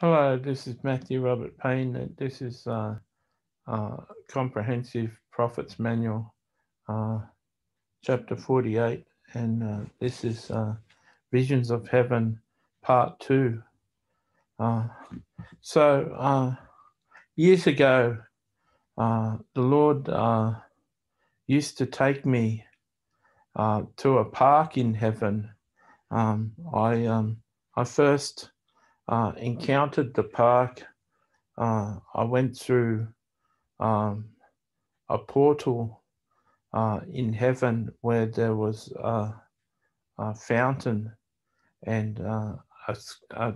Hello, this is Matthew Robert Payne. This is Comprehensive Prophets Manual, uh, Chapter 48, and this is Visions of Heaven, Part 2. Uh, so, years ago, the Lord used to take me to a park in heaven. I first encountered the park. I went through um, a portal in heaven where there was a fountain, and a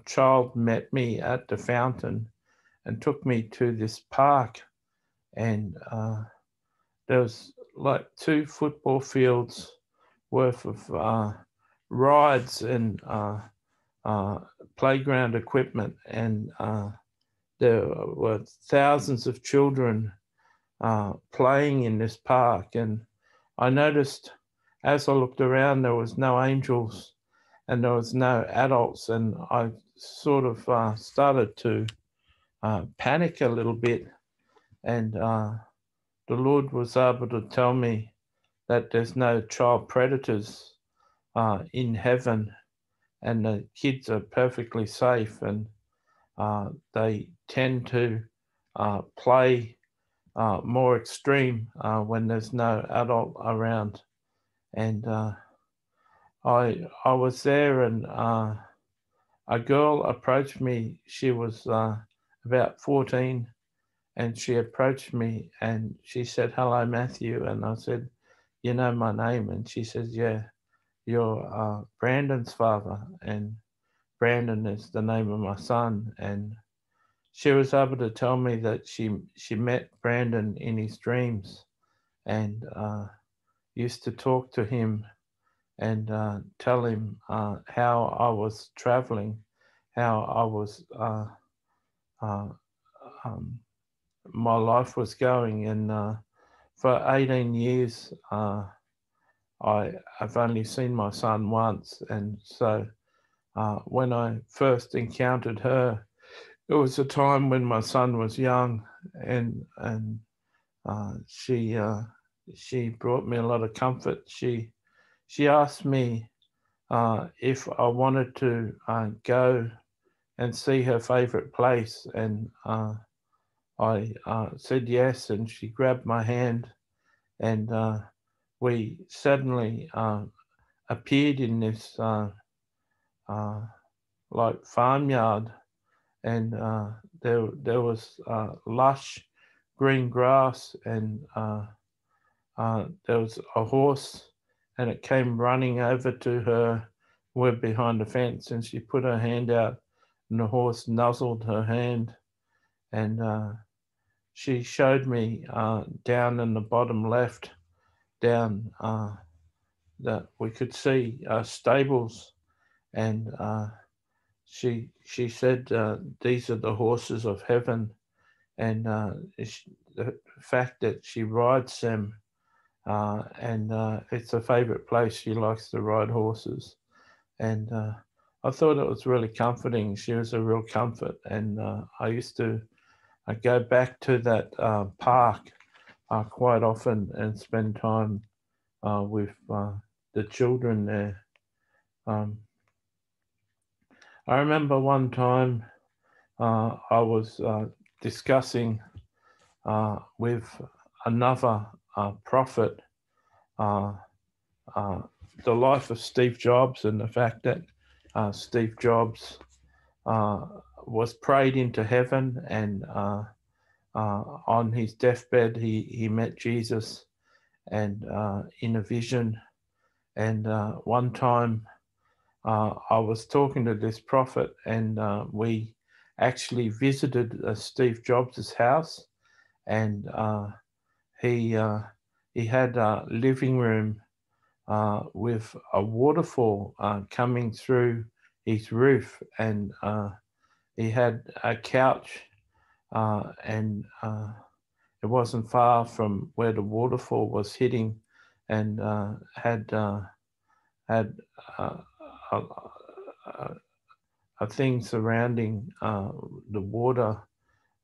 child met me at the fountain and took me to this park, and there was like 2 football fields worth of rides and uh, playground equipment, and there were thousands of children playing in this park. And I noticed as I looked around, there was no angels and there was no adults, and I sort of started to panic a little bit. And the Lord was able to tell me that there's no child predators in heaven, and the kids are perfectly safe, and they tend to play more extreme when there's no adult around. And I was there, and a girl approached me. She was about 14, and she approached me and she said, "Hello, Matthew." And I said, "You know my name?" And she says, "Yeah, you're Brandon's father." And Brandon is the name of my son. And she was able to tell me that she met Brandon in his dreams, and used to talk to him and tell him how I was traveling, how I was, uh, um, my life was going. And for 18 years, I have only seen my son once. And so when I first encountered her, it was a time when my son was young, and uh, she uh, she brought me a lot of comfort. She asked me if I wanted to go and see her favorite place, and I said yes, and she grabbed my hand, and we suddenly appeared in this uh, like farmyard, and there was lush green grass, and there was a horse, and it came running over to her. We're behind the fence, and she put her hand out, and the horse nuzzled her hand, and she showed me down in the bottom left, down that we could see stables, and she said, "These are the horses of heaven," and the fact that she rides them, and it's a favourite place. She likes to ride horses, and I thought it was really comforting. She was a real comfort, and I used to go back to that park quite often and spend time with the children there. Um, I remember one time I was discussing with another prophet uh, uh, the life of Steve Jobs, and the fact that Steve Jobs uh, was prayed into heaven, and on his deathbed he met Jesus, and in a vision. And one time I was talking to this prophet, and we actually visited Steve Jobs' house, and he he had a living room with a waterfall coming through his roof, and he had a couch, and it wasn't far from where the waterfall was hitting, and had uh, a, a, a thing surrounding the water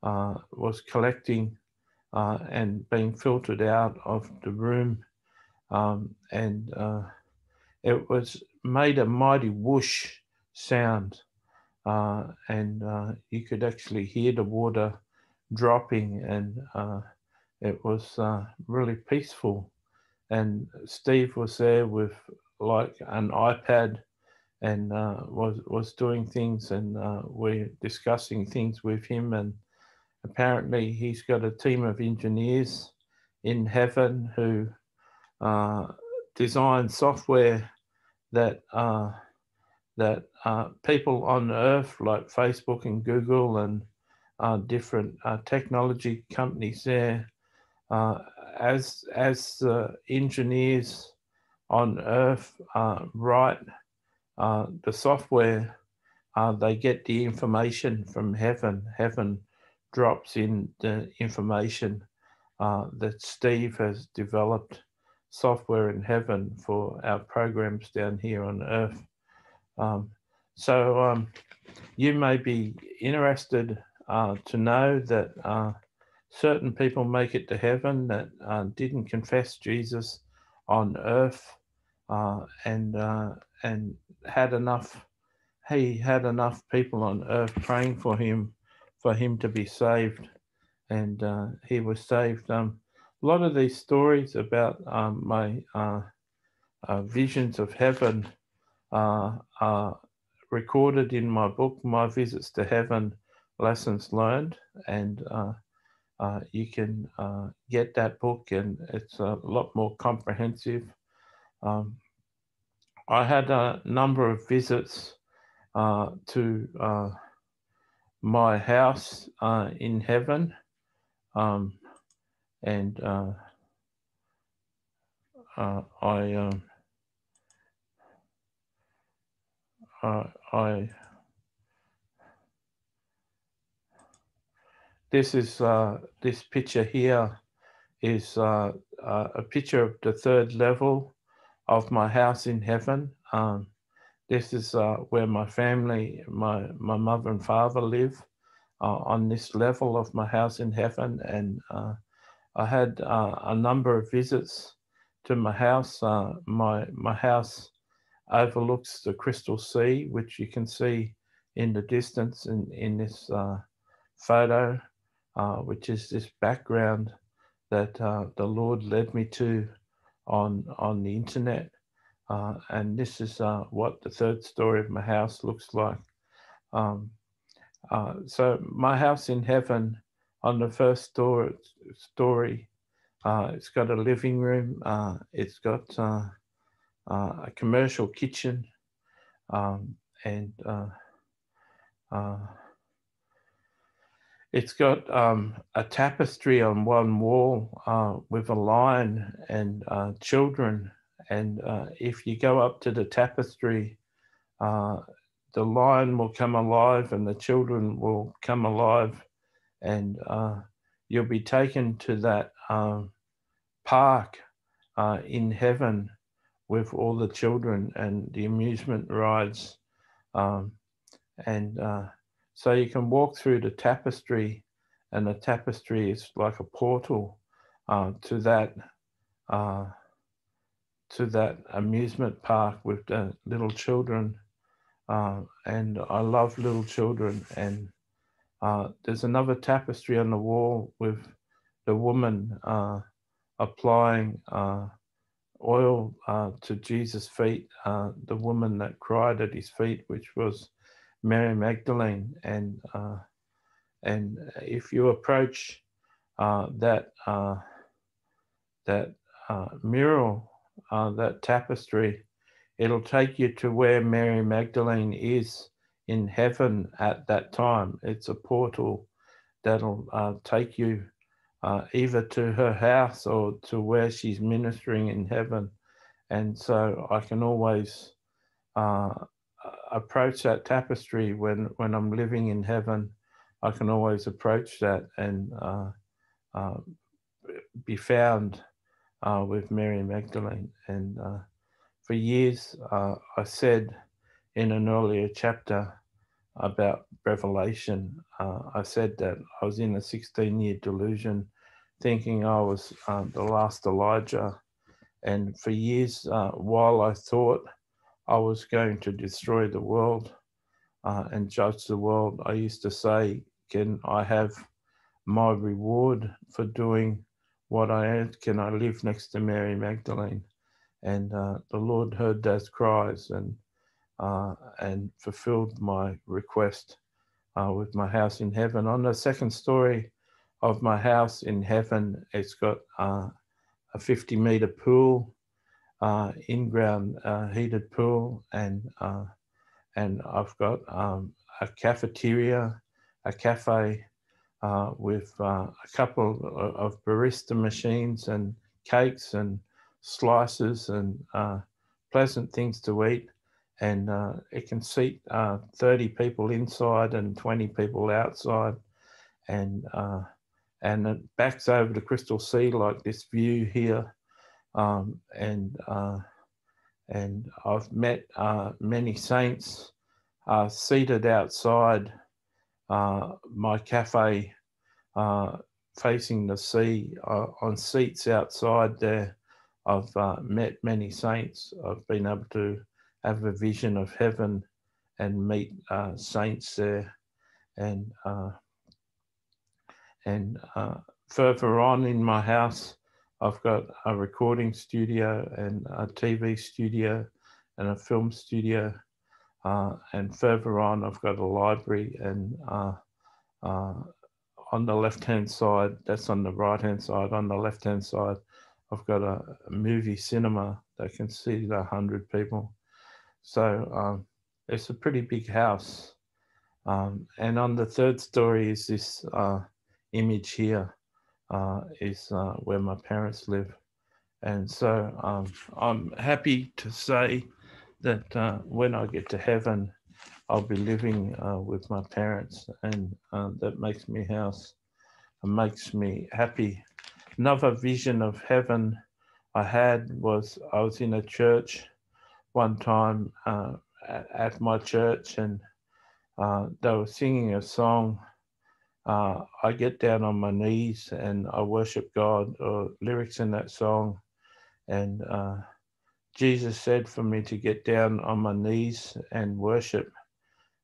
was collecting and being filtered out of the room, and it was made a mighty whoosh sound, and you could actually hear the water dropping, and it was really peaceful. And Steve was there with like an iPad and was doing things, and we're discussing things with him. And apparently, he's got a team of engineers in heaven who uh, design software that people on Earth, like Facebook and Google and different technology companies there, uh, as engineers on Earth write the software, they get the information from heaven. Heaven drops in the information that Steve has developed software in heaven for our programs down here on Earth. Um, so you may be interested to know that certain people make it to heaven that didn't confess Jesus on Earth, and had enough. He had enough people on Earth praying for him to be saved, and he was saved. A lot of these stories about my visions of heaven are recorded in my book, My Visits to Heaven, Lessons Learned, and you can get that book, and it's a lot more comprehensive. I had a number of visits to my house in heaven, and I this is this picture here is a picture of the third level of my house in heaven. This is where my family, my mother and father live, on this level of my house in heaven. And I had a number of visits to my house. My house overlooks the Crystal Sea, which you can see in the distance in this photo, which is this background that the Lord led me to on the internet. And this is what the third story of my house looks like. So my house in heaven, on the first story, it's got a living room. It's got a commercial kitchen, and it's got a tapestry on one wall with a lion and children. And if you go up to the tapestry, the lion will come alive and the children will come alive, and you'll be taken to that park in heaven with all the children and the amusement rides. And so you can walk through the tapestry, and the tapestry is like a portal to that amusement park with the little children. And I love little children. And there's another tapestry on the wall with the woman applying oil to Jesus' feet, the woman that cried at his feet, which was Mary Magdalene. And if you approach that mural, that tapestry, it'll take you to where Mary Magdalene is in heaven at that time. It's a portal that'll take you either to her house or to where she's ministering in heaven. And so I can always approach that tapestry when I'm living in heaven. I can always approach that and be found with Mary Magdalene. And for years, I said in an earlier chapter about Revelation. I said that I was in a 16-year delusion, thinking I was the last Elijah. And for years, while I thought I was going to destroy the world and judge the world, I used to say, can I have my reward for doing what I am? Can I live next to Mary Magdalene? And the Lord heard those cries and fulfilled my request with my house in heaven. On the second story of my house in heaven, it's got a 50-meter pool, in-ground heated pool, and I've got a cafeteria, a cafe with a couple of barista machines and cakes and slices and pleasant things to eat. And it can seat 30 people inside and 20 people outside. And it backs over the Crystal Sea like this view here. And I've met many saints seated outside my cafe facing the sea on seats outside there. I've met many saints. I've been able to have a vision of heaven and meet saints there. And further on in my house, I've got a recording studio and a TV studio and a film studio. And further on, I've got a library, and on the left-hand side, that's on the right-hand side, on the left-hand side, I've got a movie cinema that can seat 100 people. So it's a pretty big house. And on the third story is this image here, is where my parents live. And so I'm happy to say that when I get to heaven, I'll be living with my parents, and that makes me makes me happy. Another vision of heaven I had was I was in a church one time at my church, and they were singing a song. I get down on my knees and I worship God, or lyrics in that song. And Jesus said for me to get down on my knees and worship.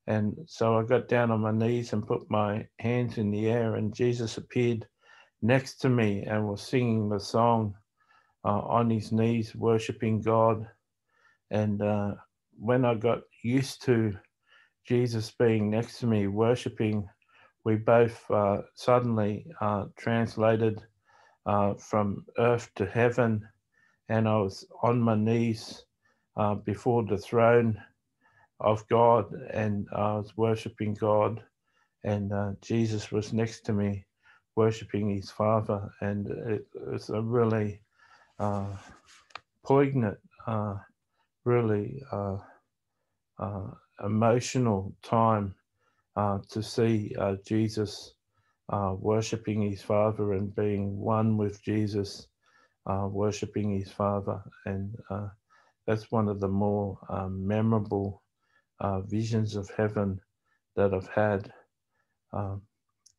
And so I got down on my knees and put my hands in the air, and Jesus appeared next to me and was singing the song on his knees, worshiping God. And when I got used to Jesus being next to me, worshiping, we both suddenly translated from earth to heaven, and I was on my knees before the throne of God, and I was worshiping God, and Jesus was next to me worshiping his Father. And it was a really poignant, really emotional time to see Jesus worshiping his Father and being one with Jesus, worshiping his Father. And that's one of the more memorable visions of heaven that I've had.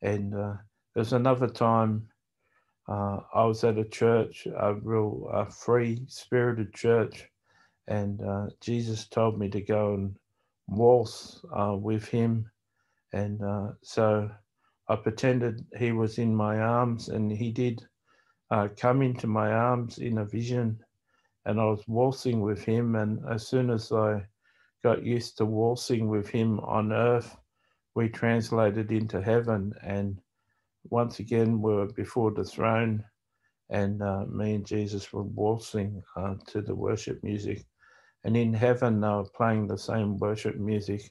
And there's another time I was at a church, a real free-spirited church, and Jesus told me to go and waltz with him. And so I pretended he was in my arms, and he did come into my arms in a vision, and I was waltzing with him. And as soon as I got used to waltzing with him on earth, we translated into heaven, and once again we were before the throne, and me and Jesus were waltzing to the worship music. And in heaven they were playing the same worship music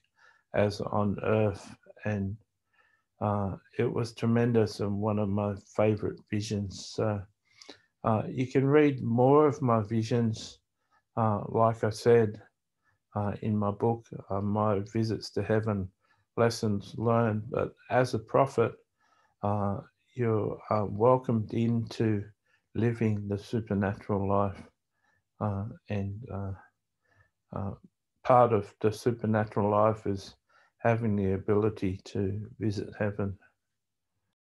as on earth, and it was tremendous and one of my favorite visions. So you can read more of my visions, like I said, in my book, My Visits to Heaven, Lessons Learned. But as a prophet, you're welcomed into living the supernatural life. And part of the supernatural life is having the ability to visit heaven.